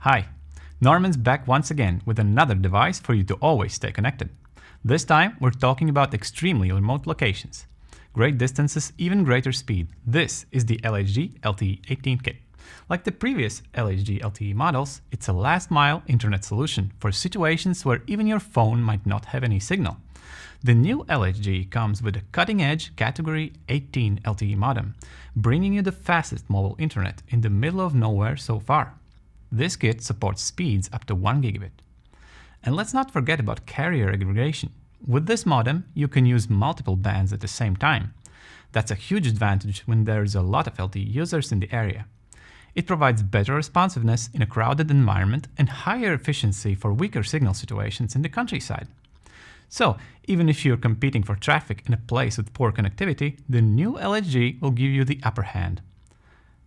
Hi, Norman's back once again with another device for you to always stay connected. This time we're talking about extremely remote locations. Great distances, even greater speed. This is the LHG LTE18 kit. Like the previous LHG LTE models, it's a last-mile internet solution for situations where even your phone might not have any signal. The new LHG comes with a cutting-edge Category 18 LTE modem, bringing you the fastest mobile internet in the middle of nowhere so far. This kit supports speeds up to 1 gigabit. And let's not forget about carrier aggregation. With this modem, you can use multiple bands at the same time. That's a huge advantage when there's a lot of LTE users in the area. It provides better responsiveness in a crowded environment and higher efficiency for weaker signal situations in the countryside. So, even if you're competing for traffic in a place with poor connectivity, the new LHG will give you the upper hand.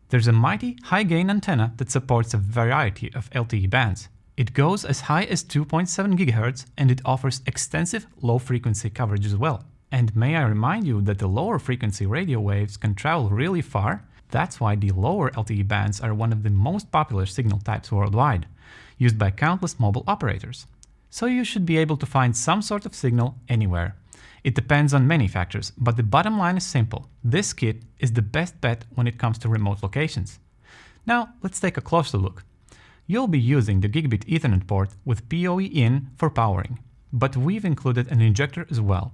There's a mighty high-gain antenna that supports a variety of LTE bands. It goes as high as 2.7 GHz and it offers extensive low-frequency coverage as well. And may I remind you that the lower frequency radio waves can travel really far? That's why the lower LTE bands are one of the most popular signal types worldwide, used by countless mobile operators. So you should be able to find some sort of signal anywhere. It depends on many factors, but the bottom line is simple. This kit is the best bet when it comes to remote locations. Now, let's take a closer look. You'll be using the Gigabit Ethernet port with PoE in for powering, but we've included an injector as well.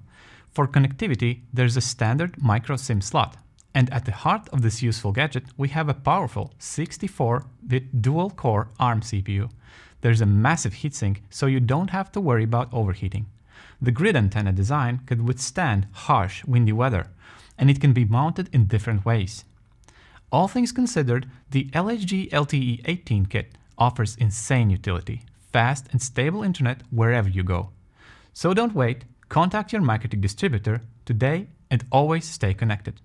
For connectivity, there's a standard micro SIM slot. And at the heart of this useful gadget, we have a powerful 64-bit dual-core ARM CPU. There's a massive heatsink, so you don't have to worry about overheating. The grid antenna design could withstand harsh, windy weather, and it can be mounted in different ways. All things considered, the LHG LTE18 kit offers insane utility, fast and stable internet wherever you go. So don't wait, contact your MikroTik distributor today and always stay connected.